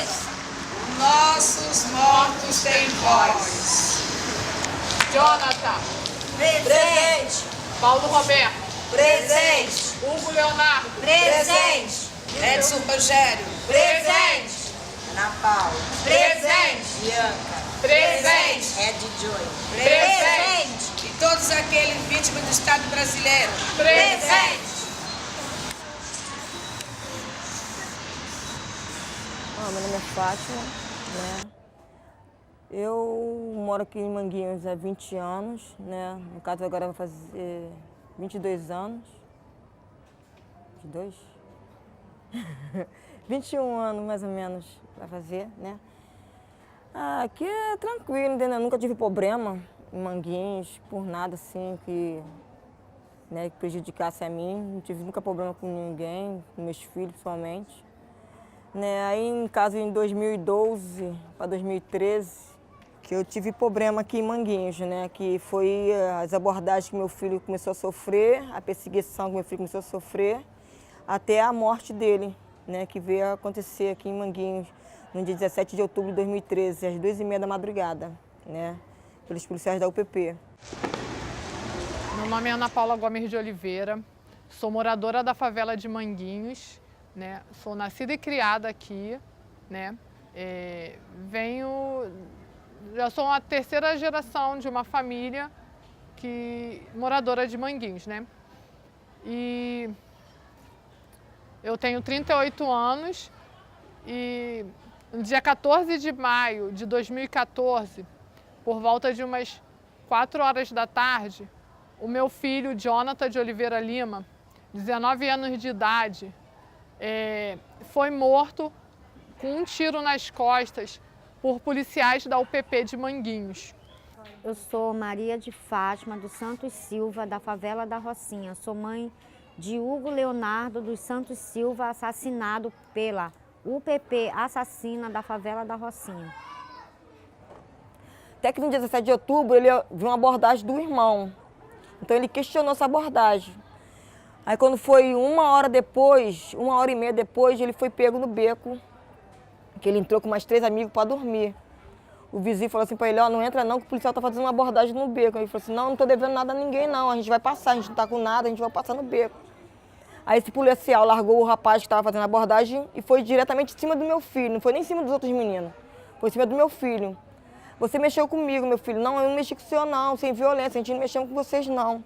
justiça. Nossos mortos têm voz. Jonathan, Presente. Paulo Roberto, Presente. Hugo Leonardo, Presente. Edson Rogério. Presente. Ana Paula. Presente. Bianca. presente, Ed Joy. Presente. E todos aqueles vítimas do Estado brasileiro. presente. Meu nome é Fátima, né? Eu moro aqui em Manguinhos há 20 anos, né? No caso agora vai fazer 22 anos. 22? 21 anos mais ou menos para fazer, né? Aqui é tranquilo, entendeu? Eu nunca tive problema em Manguinhos, por nada assim que, né, que prejudicasse a mim. Não tive nunca problema com ninguém, com meus filhos principalmente. Né, aí, em caso, em 2012 para 2013, que eu tive problema aqui em Manguinhos, né, que foi as abordagens que meu filho começou a sofrer, a perseguição que meu filho começou a sofrer, até a morte dele, né, que veio a acontecer aqui em Manguinhos, no dia 17 de outubro de 2013, às 2h30 da madrugada, né, pelos policiais da UPP. Meu nome é Ana Paula Gomes de Oliveira, sou moradora da favela de Manguinhos, né? Sou nascida e criada aqui, né? Já sou a terceira geração de uma família moradora de Manguinhos, né? E eu tenho 38 anos e no dia 14 de maio de 2014, por volta de umas 4 horas da tarde, o meu filho, Jonathan de Oliveira Lima, 19 anos de idade, foi morto com um tiro nas costas por policiais da UPP de Manguinhos. Eu sou Maria de Fátima dos Santos Silva, da favela da Rocinha. Sou mãe de Hugo Leonardo dos Santos Silva, assassinado pela UPP assassina da favela da Rocinha. Até que no dia 17 de outubro ele viu uma abordagem do irmão. Então ele questionou essa abordagem. Aí quando foi 1h30 depois, ele foi pego no beco, que ele entrou com mais 3 amigos para dormir. O vizinho falou assim para ele, ó, não entra não, que o policial tá fazendo uma abordagem no beco. Aí ele falou assim, não tô devendo nada a ninguém não, a gente vai passar, a gente não tá com nada, a gente vai passar no beco. Aí esse policial largou o rapaz que estava fazendo a abordagem e foi diretamente em cima do meu filho, não foi nem em cima dos outros meninos, foi em cima do meu filho. Você mexeu comigo, meu filho. Não, eu não mexi com o senhor não, sem violência, a gente não mexeu com vocês não.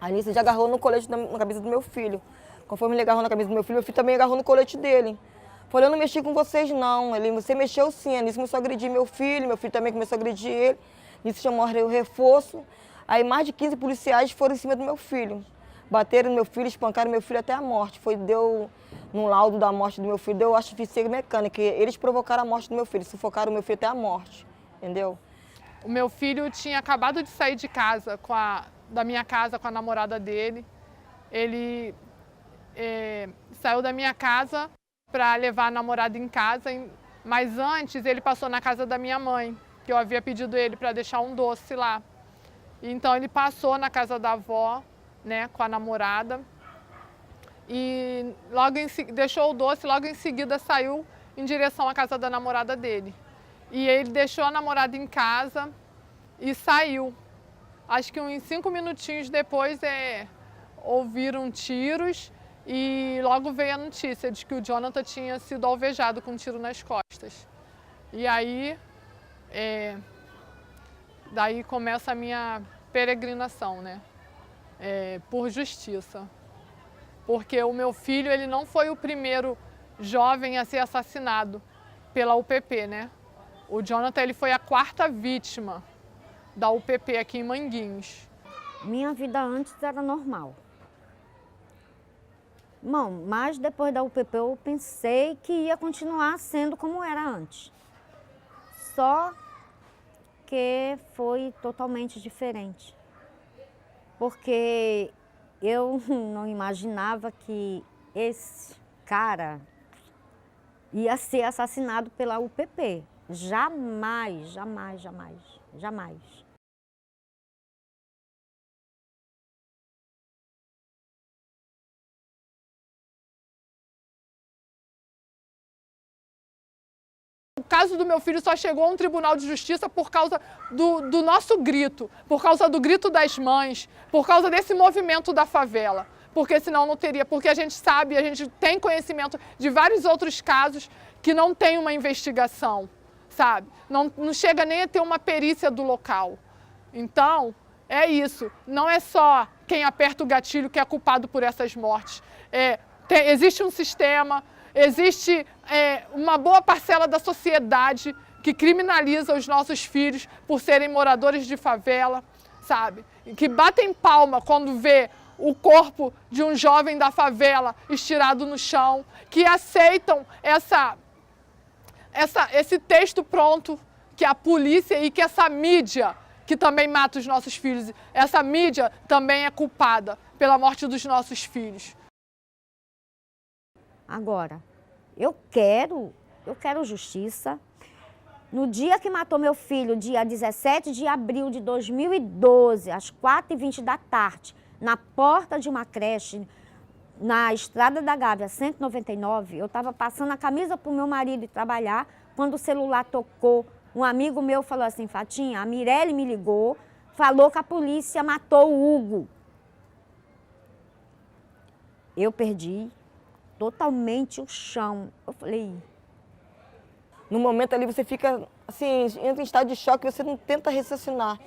Aí ele já agarrou no colete na cabeça do meu filho. Conforme ele agarrou na cabeça do meu filho também agarrou no colete dele. Falei, eu não mexi com vocês não. Você mexeu sim. Aí nisso começou a agredir meu filho também começou a agredir ele. Nisso chamou o reforço. Aí mais de 15 policiais foram em cima do meu filho. Bateram no meu filho, espancaram meu filho até a morte. Deu no laudo da morte do meu filho, deu asfixia mecânica. Eles provocaram a morte do meu filho, sufocaram o meu filho até a morte. Entendeu? O meu filho tinha acabado de sair de casa, da minha casa com a namorada dele. Ele saiu da minha casa para levar a namorada em casa, mas antes ele passou na casa da minha mãe, que eu havia pedido ele para deixar um doce lá. Então ele passou na casa da avó, né, com a namorada, e deixou o doce, logo em seguida saiu em direção à casa da namorada dele. E ele deixou a namorada em casa e saiu. Acho que uns 5 minutinhos depois ouviram tiros e logo veio a notícia de que o Jonathan tinha sido alvejado com um tiro nas costas. E aí, daí começa a minha peregrinação, né? Por justiça. Porque o meu filho, ele não foi o primeiro jovem a ser assassinado pela UPP, né? O Jonathan, ele foi a 4ª vítima da UPP aqui em Manguinhos. Minha vida antes era normal. Bom, mas depois da UPP eu pensei que ia continuar sendo como era antes. Só que foi totalmente diferente. Porque eu não imaginava que esse cara ia ser assassinado pela UPP. Jamais, jamais, jamais, jamais. caso do meu filho só chegou a um tribunal de justiça por causa do nosso grito, por causa do grito das mães, por causa desse movimento da favela. Porque senão não teria, porque a gente sabe, a gente tem conhecimento de vários outros casos que não tem uma investigação, sabe? Não chega nem a ter uma perícia do local. Então, é isso. Não é só quem aperta o gatilho que é culpado por essas mortes. Existe um sistema, existe uma boa parcela da sociedade que criminaliza os nossos filhos por serem moradores de favela, sabe? Que batem palma quando vê o corpo de um jovem da favela estirado no chão, que aceitam esse texto pronto que a polícia e que essa mídia, que também mata os nossos filhos, essa mídia também é culpada pela morte dos nossos filhos. Agora, eu quero justiça. No dia que matou meu filho, dia 17 de abril de 2012, às 4h20 da tarde, na porta de uma creche, na Estrada da Gávea 199, eu estava passando a camisa para o meu marido ir trabalhar, quando o celular tocou, um amigo meu falou assim, Fatinha, a Mirelle me ligou, falou que a polícia matou o Hugo. Eu perdi totalmente o chão. Eu falei... No momento ali você fica, assim, entra em estado de choque, você não tenta raciocinar.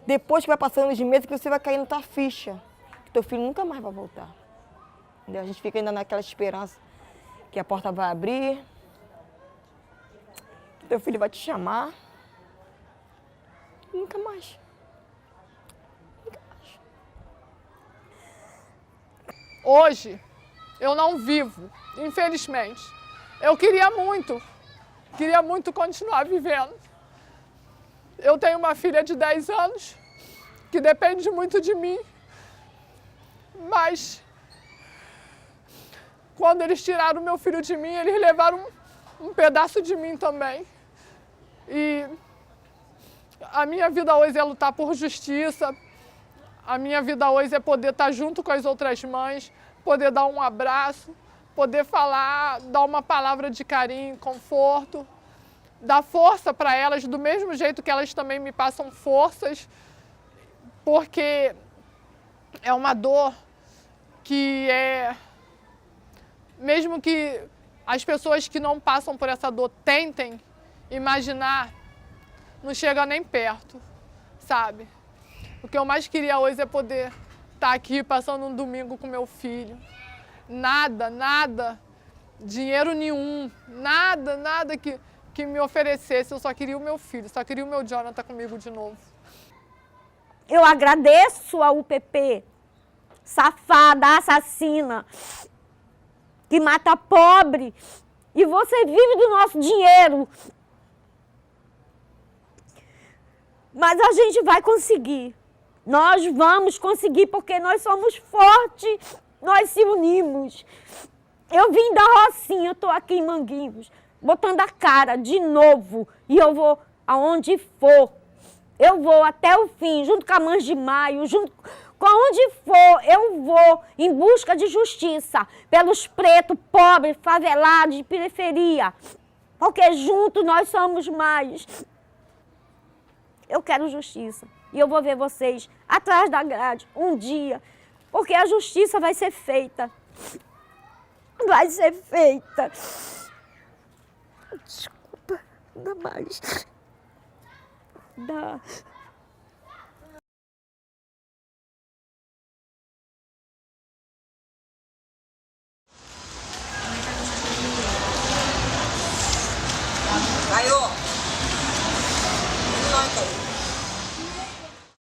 Depois que vai passando os meses que você vai caindo na tua ficha. Que teu filho nunca mais vai voltar. Entendeu? A gente fica ainda naquela esperança que a porta vai abrir, que teu filho vai te chamar. Nunca mais. Nunca mais. Hoje, eu não vivo, infelizmente. Eu queria muito continuar vivendo. Eu tenho uma filha de 10 anos, que depende muito de mim, mas quando eles tiraram meu filho de mim, eles levaram um pedaço de mim também. E a minha vida hoje é lutar por justiça, a minha vida hoje é poder estar junto com as outras mães, poder dar um abraço, poder falar, dar uma palavra de carinho, conforto, dar força para elas do mesmo jeito que elas também me passam forças, porque é uma dor que mesmo que as pessoas que não passam por essa dor tentem imaginar, não chega nem perto, sabe? O que eu mais queria hoje é poder estar aqui passando um domingo com meu filho. Nada, dinheiro nenhum, nada que me oferecesse. Eu só queria o meu filho, só queria o meu Jonathan comigo de novo. Eu agradeço a UPP, safada, assassina, que mata pobre, e você vive do nosso dinheiro. Mas a gente vai conseguir. Nós vamos conseguir porque nós somos fortes, nós se unimos. Eu vim da Rocinha, eu estou aqui em Manguinhos, botando a cara de novo, e eu vou aonde for. Eu vou até o fim, junto com a Mães de Maio, junto com onde for, eu vou em busca de justiça pelos pretos, pobres, favelados, de periferia. Porque juntos nós somos mais. Eu quero justiça. E eu vou ver vocês atrás da grade um dia. Porque a justiça vai ser feita. Vai ser feita. Desculpa, ainda mais. Dá. Caiu.